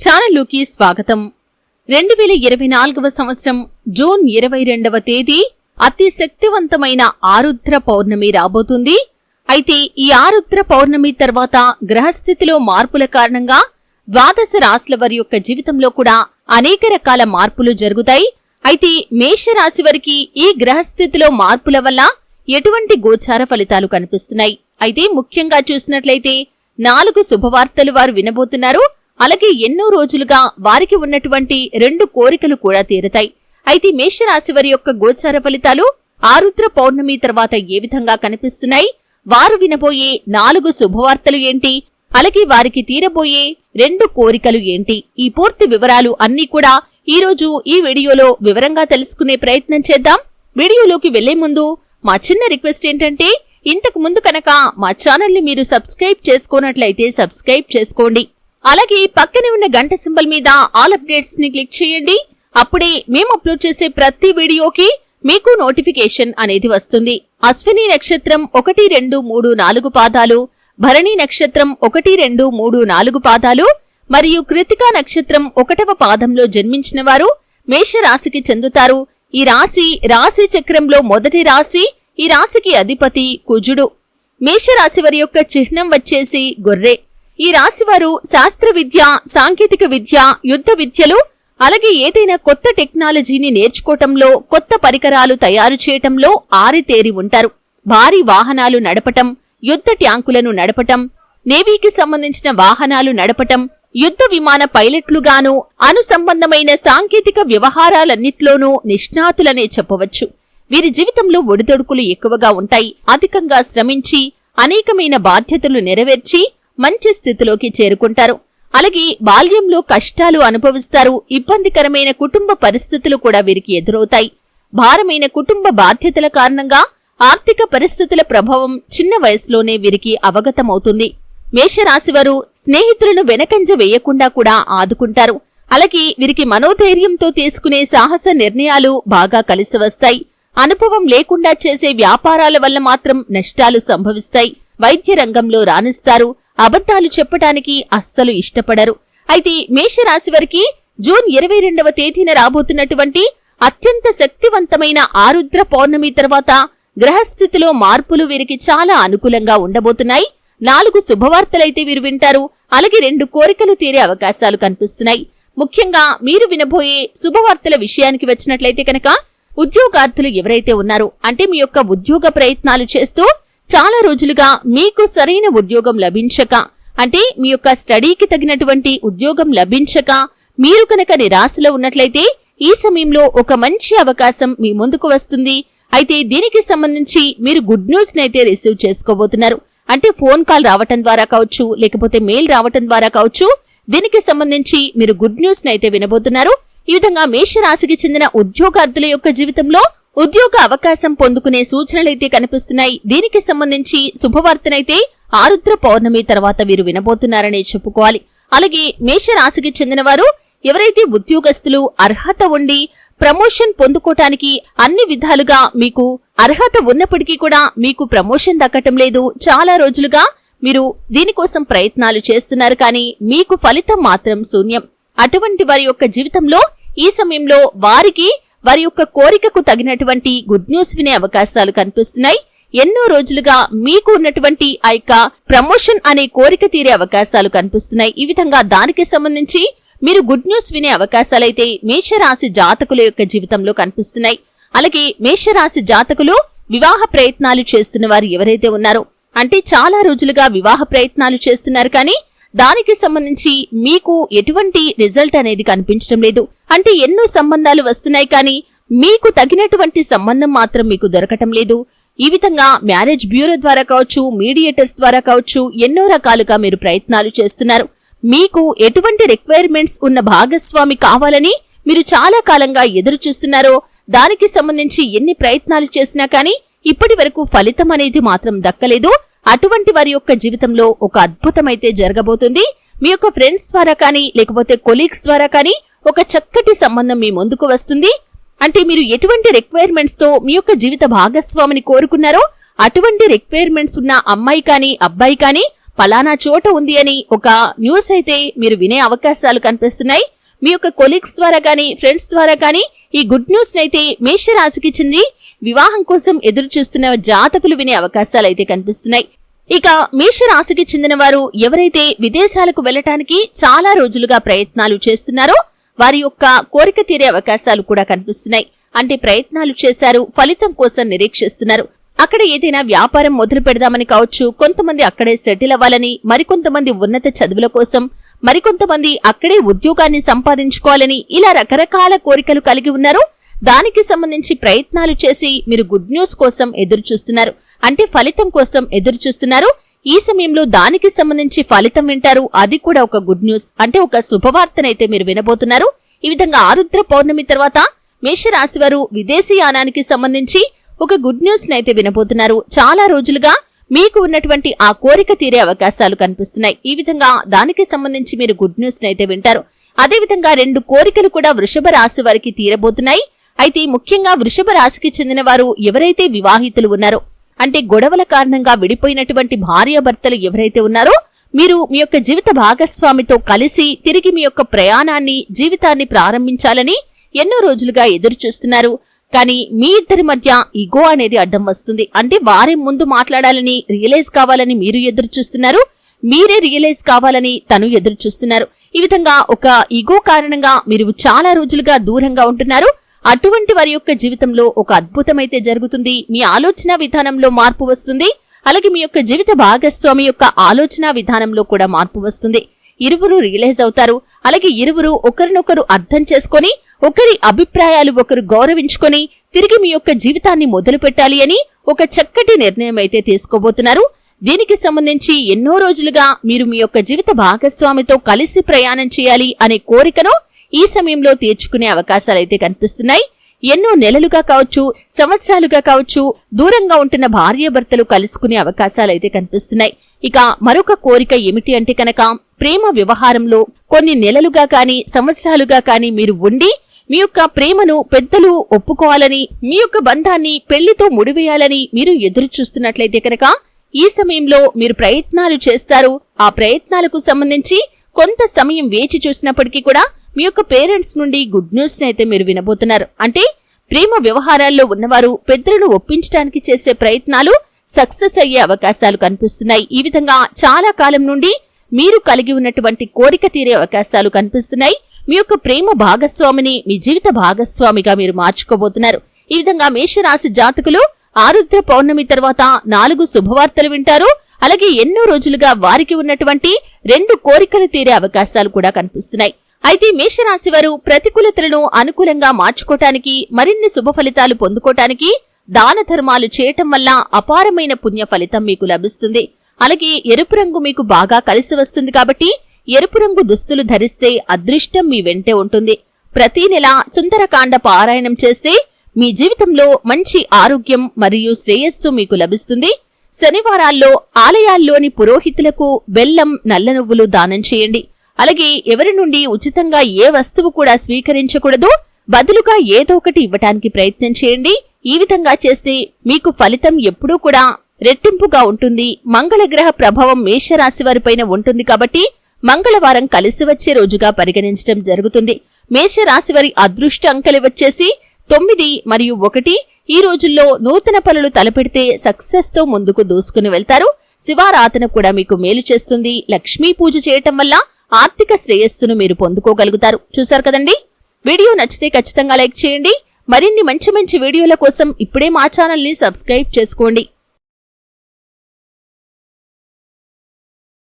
ఛానల్లోకి స్వాగతం. 2024వ సంవత్సరం జూన్ 22వ తేదీ అతి శక్తివంతమైన ఆరుద్ర పౌర్ణమి రాబోతుంది. అయితే ఈ ఆరుద్ర పౌర్ణమి తర్వాత గ్రహస్థితిలో మార్పుల కారణంగా ద్వాదశ రాశుల వారి యొక్క జీవితంలో కూడా అనేక రకాల మార్పులు జరుగుతాయి. అయితే మేషరాశి వారికి ఈ గ్రహస్థితిలో మార్పుల వల్ల ఎటువంటి గోచార ఫలితాలు కనిపిస్తున్నాయి? అయితే ముఖ్యంగా చూసినట్లయితే 4 శుభవార్తలు వారు వినబోతున్నారు. అలాగే ఎన్నో రోజులుగా వారికి ఉన్నటువంటి 2 కోరికలు కూడా తీరుతాయి. అయితే మేషరాశి వారి యొక్క గోచార ఫలితాలు ఆరుద్ర పౌర్ణమి తర్వాత ఏ విధంగా కనిపిస్తున్నాయి? వారు వినబోయే 4 శుభవార్తలు ఏంటి? అలాగే వారికి తీరబోయే 2 కోరికలు ఏంటి? ఈ పూర్తి వివరాలు అన్నీ కూడా ఈ రోజు ఈ వీడియోలో వివరంగా తెలుసుకునే ప్రయత్నం చేద్దాం. వీడియోలోకి వెళ్లే ముందు మా చిన్న రిక్వెస్ట్ ఏంటంటే, ఇంతకు ముందు కనుక మా ఛానల్ ని మీరు సబ్స్క్రైబ్ చేసుకోనట్లయితే సబ్స్క్రైబ్ చేసుకోండి. అలాగే పక్కనే ఉన్న గంట సింబల్ మీద ఆల్ అప్డేట్స్ ని క్లిక్ చేయండి. అప్పుడే మేము అప్లోడ్ చేసే ప్రతి వీడియోకి మీకు నోటిఫికేషన్ అనేది వస్తుంది. అశ్విని నక్షత్రం 1, 2, 3, 4 పాదాలు, భరణి నక్షత్రం 1, 2, 3, 4 పాదాలు మరియు కృతికా నక్షత్రం 1వ పాదంలో జన్మించిన వారు మేషరాశికి చెందుతారు. ఈ రాశి చక్రంలో మొదటి రాశి. ఈ రాశికి అధిపతి కుజుడు. మేషరాశి వారి యొక్క చిహ్నం వచ్చేసి గొర్రె. ఈ రాశి వారు శాస్త్ర విద్య, సాంకేతిక విద్య, యుద్ధ విద్యలు, అలాగే ఏదైనా కొత్త టెక్నాలజీని నేర్చుకోవటంలో, కొత్త పరికరాలు తయారు చేయటంలో ఆరితేరి ఉంటారు. భారీ వాహనాలు నడపటం, యుద్ధ ట్యాంకులను నడపటం, నేవీకి సంబంధించిన వాహనాలు నడపటం, యుద్ధ విమాన పైలట్లుగాను, అనుసంబంధమైన సాంకేతిక వ్యవహారాలన్నిట్లోనూ నిష్ణాతులనే చెప్పవచ్చు. వీరి జీవితంలో ఒడిదొడుకులు ఎక్కువగా ఉంటాయి. అధికంగా శ్రమించి అనేకమైన బాధ్యతలు నెరవేర్చి మంచి స్థితిలోకి చేరుకుంటారు. అలాగే బాల్యంలో కష్టాలు అనుభవిస్తారు. ఇబ్బందికరమైన కుటుంబ పరిస్థితులు కూడా వీరికి ఎదురవుతాయి. భారమైన కుటుంబ బాధ్యతల కారణంగా ఆర్థిక పరిస్థితుల ప్రభావం చిన్న వయసులోనే వీరికి అవగతమవుతుంది. మేషరాశివారు స్నేహితులను వెనకంజ వేయకుండా కూడా ఆదుకుంటారు. అలాగే వీరికి మనోధైర్యంతో తీసుకునే సాహస నిర్ణయాలు బాగా కలిసి వస్తాయి. అనుభవం లేకుండా చేసే వ్యాపారాల వల్ల మాత్రం నష్టాలు సంభవిస్తాయి. వైద్య రంగంలో రాణిస్తారు. అబద్ధాలు చెప్పటానికి అస్సలు ఇష్టపడరు. అయితే మేషరాశి వారికి జూన్ 22వ తేదీన రాబోతున్నటువంటి అత్యంత శక్తివంతమైన ఆరుద్ర పౌర్ణమి తర్వాత గ్రహస్థితిలో మార్పులు వీరికి చాలా అనుకూలంగా ఉండబోతున్నాయి. 4 శుభవార్తలైతే వీరు వింటారు. అలాగే 2 కోరికలు తీరే అవకాశాలు కనిపిస్తున్నాయి. ముఖ్యంగా మీరు వినబోయే శుభవార్తల విషయానికి వచ్చినట్లయితే కనుక, ఉద్యోగార్థులు ఎవరైతే ఉన్నారో, అంటే మీ యొక్క ఉద్యోగ ప్రయత్నాలు చేస్తూ చాలా రోజులుగా మీకు సరైన ఉద్యోగం లభించక, అంటే మీ యొక్క స్టడీకి తగినటువంటి ఉద్యోగం లభించక మీరు కనుక నిరాశలో ఉన్నట్లయితే ఈ సమయంలో ఒక మంచి అవకాశం మీ ముందుకు వస్తుంది. అయితే దీనికి సంబంధించి మీరు గుడ్ న్యూస్ నైతే రిసీవ్ చేసుకోబోతున్నారు. అంటే ఫోన్ కాల్ రావటం ద్వారా కావచ్చు, లేకపోతే మెయిల్ రావటం ద్వారా కావచ్చు, దీనికి సంబంధించి మీరు గుడ్ న్యూస్ నైతే వినబోతున్నారు. ఈ విధంగా మేషరాశికి చెందిన ఉద్యోగార్థుల యొక్క జీవితంలో ఉద్యోగ అవకాశం పొందుకునే సూచనలైతే కనిపిస్తున్నాయి. దీనికి సంబంధించి శుభవార్తనైతే ఆరుద్ర పౌర్ణమి తర్వాత వీరు వినబోతున్నారనే చెప్పుకోవాలి. అలాగే మేషరాశికి చెందిన వారు ఎవరైతే ఉద్యోగస్తులు అర్హత ఉండి ప్రమోషన్ పొందుకోవటానికి అన్ని విధాలుగా మీకు అర్హత ఉన్నప్పటికీ కూడా మీకు ప్రమోషన్ దక్కటం లేదు, చాలా రోజులుగా మీరు దీనికోసం ప్రయత్నాలు చేస్తున్నారు, కానీ మీకు ఫలితం మాత్రం శూన్యం. అటువంటి వారి యొక్క జీవితంలో ఈ సమయంలో వారి యొక్క కోరికకు తగినటువంటి గుడ్ న్యూస్ వినే అవకాశాలు కనిపిస్తున్నాయి. ఎన్నో రోజులుగా మీకు ఉన్నటువంటి ఆ యొక్క ప్రమోషన్ అనే కోరిక తీరే అవకాశాలు కనిపిస్తున్నాయి. ఈ విధంగా దానికి సంబంధించి మీరు గుడ్ న్యూస్ వినే అవకాశాలైతే మేషరాశి జాతకుల యొక్క జీవితంలో కనిపిస్తున్నాయి. అలాగే మేషరాశి జాతకులు వివాహ ప్రయత్నాలు చేస్తున్న వారు ఎవరైతే ఉన్నారో, అంటే చాలా రోజులుగా వివాహ ప్రయత్నాలు చేస్తున్నారు, కానీ దానికి సంబంధించి మీకు ఎటువంటి రిజల్ట్ అనేది కనిపించడం లేదు. అంటే ఎన్నో సంబంధాలు వస్తున్నాయి, కానీ మీకు తగినటువంటి సంబంధం మాత్రం మీకు దొరకటం లేదు. ఈ విధంగా మ్యారేజ్ బ్యూరో ద్వారా కావచ్చు, మీడియేటర్స్ ద్వారా కావచ్చు, ఎన్నో రకాలుగా మీరు ప్రయత్నాలు చేస్తున్నారు. మీకు ఎటువంటి రిక్వైర్మెంట్స్ ఉన్న భాగస్వామి కావాలని మీరు చాలా కాలంగా ఎదురు చూస్తున్నారో, దానికి సంబంధించి ఎన్ని ప్రయత్నాలు చేసినా కానీ ఇప్పటి వరకు ఫలితం అనేది మాత్రం దక్కలేదు. అటువంటి వారి యొక్క జీవితంలో ఒక అద్భుతమైతే జరగబోతుంది. మీ యొక్క ఫ్రెండ్స్ ద్వారా కానీ, లేకపోతే కొలీగ్స్ ద్వారా కానీ ఒక చక్కటి సంబంధం మీ ముందుకు వస్తుంది. అంటే మీరు ఎటువంటి రిక్వైర్మెంట్స్ తో మీ యొక్క జీవిత భాగస్వామిని కోరుకున్నారో అటువంటి రిక్వైర్మెంట్స్ ఉన్న అమ్మాయి కానీ అబ్బాయి కానీ పలానా చోట ఉంది అని ఒక న్యూస్ అయితే మీరు వినే అవకాశాలు కనిపిస్తున్నాయి. మీ యొక్క కొలీగ్స్ ద్వారా కానీ ఫ్రెండ్స్ ద్వారా కానీ ఈ గుడ్ న్యూస్ నైతే మేషరాశికి చెంది వివాహం కోసం ఎదురు చూస్తున్న జాతకులు వినే అవకాశాలు అయితే కనిపిస్తున్నాయి. ఇక మేషరాశికి చెందిన వారు ఎవరైతే విదేశాలకు వెళ్లటానికి చాలా రోజులుగా ప్రయత్నాలు చేస్తున్నారో వారి యొక్క కోరిక తీరే అవకాశాలు కూడా కనిపిస్తున్నాయి. అంటే ప్రయత్నాలు చేశారు, ఫలితం కోసం నిరీక్షిస్తున్నారు. అక్కడ ఏదైనా వ్యాపారం మొదలు పెడదామని కావచ్చు, కొంతమంది అక్కడే సెటిల్ అవ్వాలని, మరికొంతమంది ఉన్నత చదువుల కోసం, మరికొంతమంది అక్కడే ఉద్యోగాన్ని సంపాదించుకోవాలని ఇలా రకరకాల కోరికలు కలిగి ఉన్నారు. దానికి సంబంధించి ప్రయత్నాలు చేసి మీరు గుడ్ న్యూస్ కోసం ఎదురు చూస్తున్నారు. అంటే ఫలితం కోసం ఎదురు చూస్తున్నారు. ఈ సమయంలో దానికి సంబంధించి ఫలితం వింటారు. అది కూడా ఒక గుడ్ న్యూస్, అంటే ఒక శుభవార్తనైతే మీరు వినబోతున్నారు. ఈ విధంగా ఆరుద్ర పౌర్ణమి తర్వాత మేషరాశి వారు విదేశీయానానికి సంబంధించి ఒక గుడ్ న్యూస్ నైతే వినబోతున్నారు. చాలా రోజులుగా మీకు ఉన్నటువంటి ఆ కోరిక తీరే అవకాశాలు కనిపిస్తున్నాయి. ఈ విధంగా దానికి సంబంధించి మీరు గుడ్ న్యూస్ నైతే వింటారు. అదేవిధంగా 2 కోరికలు కూడా వృషభ రాశి వారికి తీరబోతున్నాయి. అయితే ముఖ్యంగా వృషభ రాశికి చెందిన వారు ఎవరైతే వివాహితులు ఉన్నారో, అంటే గొడవల కారణంగా విడిపోయినటువంటి భార్యాభర్తలు ఎవరైతే ఉన్నారో, మీరు మీ యొక్క జీవిత భాగస్వామితో కలిసి తిరిగి మీ యొక్క ప్రయాణాన్ని, జీవితాన్ని ప్రారంభించాలని ఎన్నో రోజులుగా ఎదురు చూస్తున్నారు. కానీ మీ ఇద్దరి మధ్య ఈగో అనేది అడ్డం వస్తుంది. అంటే వారే ముందు మాట్లాడాలని, రియలైజ్ కావాలని మీరు ఎదురు చూస్తున్నారు, మీరే రియలైజ్ కావాలని తను ఎదురు చూస్తున్నారు. ఈ విధంగా ఒక ఈగో కారణంగా మీరు చాలా రోజులుగా దూరంగా ఉంటున్నారు. అటువంటి వారి యొక్క జీవితంలో ఒక అద్భుతమైతే జరుగుతుంది. మీ ఆలోచన విధానంలో మార్పు వస్తుంది. అలాగే మీ యొక్క జీవిత భాగస్వామి యొక్క ఆలోచన విధానంలో కూడా మార్పు వస్తుంది. ఇరువురు రియలైజ్ అవుతారు. అలాగే ఇరువురు ఒకరినొకరు అర్థం చేసుకొని, ఒకరి అభిప్రాయాలు ఒకరు గౌరవించుకొని తిరిగి మీ యొక్క జీవితాన్ని మొదలు పెట్టాలి అని ఒక చక్కటి నిర్ణయం అయితే తీసుకోబోతున్నారు. దీనికి సంబంధించి ఎన్నో రోజులుగా మీరు మీ యొక్క జీవిత భాగస్వామితో కలిసి ప్రయాణం చేయాలి అనే కోరికను ఈ సమయంలో తీర్చుకునే అవకాశాలైతే కనిపిస్తున్నాయి. ఎన్నో నెలలుగా కావచ్చు, సంవత్సరాలుగా కావచ్చు, దూరంగా ఉంటున్న భార్యాభర్తలు కలుసుకునే అవకాశాలైతే కనిపిస్తున్నాయి. ఇక మరొక కోరిక ఏమిటి అంటే కనుక, ప్రేమ వ్యవహారంలో కొన్ని నెలలుగా కానీ సంవత్సరాలుగా కానీ మీరు ఉండి మీ యొక్క ప్రేమను పెద్దలు ఒప్పుకోవాలని, మీ యొక్క బంధాన్ని పెళ్లితో ముడివేయాలని మీరు ఎదురు చూస్తున్నట్లయితే కనుక ఈ సమయంలో మీరు ప్రయత్నాలు చేస్తారు. ఆ ప్రయత్నాలకు సంబంధించి కొంత సమయం వేచి చూసినప్పటికీ కూడా మీ యొక్క పేరెంట్స్ నుండి గుడ్ న్యూస్ అయితే మీరు వినబోతున్నారు. అంటే ప్రేమ వ్యవహారాల్లో ఉన్నవారు పెద్దలను ఒప్పించడానికి చేసే ప్రయత్నాలు సక్సెస్ అయ్యే అవకాశాలు కనిపిస్తున్నాయి. ఈ విధంగా చాలా కాలం నుండి మీరు కలిగి ఉన్నటువంటి కోరిక తీరే అవకాశాలు కనిపిస్తున్నాయి. మీ యొక్క ప్రేమ భాగస్వామిని మీ జీవిత భాగస్వామిగా మీరు మార్చుకోబోతున్నారు. ఈ విధంగా మేషరాశి జాతకులు ఆరుద్ర పౌర్ణమి తర్వాత 4 శుభవార్తలు వింటారు. అలాగే ఎన్నో రోజులుగా వారికి ఉన్నటువంటి 2 కోరికలు తీరే అవకాశాలు కూడా కనిపిస్తున్నాయి. అయితే మేషరాశి వారు ప్రతికూలతలను అనుకూలంగా మార్చుకోవటానికి, మరిన్ని శుభ ఫలితాలు పొందుకోవటానికి దాన ధర్మాలు చేయటం వల్ల అపారమైన పుణ్య ఫలితం మీకు లభిస్తుంది. అలాగే ఎరుపు రంగు మీకు బాగా కలిసి వస్తుంది కాబట్టి ఎరుపు రంగు దుస్తులు ధరిస్తే అదృష్టం మీ వెంటే ఉంటుంది. ప్రతి నెల సుందరకాండ పారాయణం చేస్తే మీ జీవితంలో మంచి ఆరోగ్యం మరియు శ్రేయస్సు మీకు లభిస్తుంది. శనివారాల్లో ఆలయాల్లోని పురోహితులకు బెల్లం, నల్ల నువ్వులు దానం చేయండి. అలాగే ఎవరి నుండి ఉచితంగా ఏ వస్తువు కూడా స్వీకరించకూడదు, బదులుగా ఏదో ఒకటి ఇవ్వటానికి ప్రయత్నం చేయండి. ఈ విధంగా చేస్తే మీకు ఫలితం ఎప్పుడూ కూడా రెట్టింపుగా ఉంటుంది. మంగళగ్రహ ప్రభావం మేషరాశి వారిపైన ఉంటుంది కాబట్టి మంగళవారం కలిసి వచ్చే రోజుగా పరిగణించడం జరుగుతుంది. మేషరాశి వారి అదృష్ట అంకెలు వచ్చేసి 9 మరియు 1. ఈ రోజుల్లో నూతన పనులు తలపెడితే సక్సెస్ తో ముందుకు దూసుకుని వెళ్తారు. శివారాధన కూడా మీకు మేలు చేస్తుంది. లక్ష్మీ పూజ చేయటం వల్ల ఆర్థిక శ్రేయస్సును మీరు పొందుకోగలుగుతారు. చూశారు కదండి. వీడియో నచ్చితే ఖచ్చితంగా లైక్ చేయండి. మరిన్ని మంచి మంచి వీడియోల కోసం ఇప్పుడే మా ఛానల్ ని సబ్స్క్రైబ్ చేసుకోండి.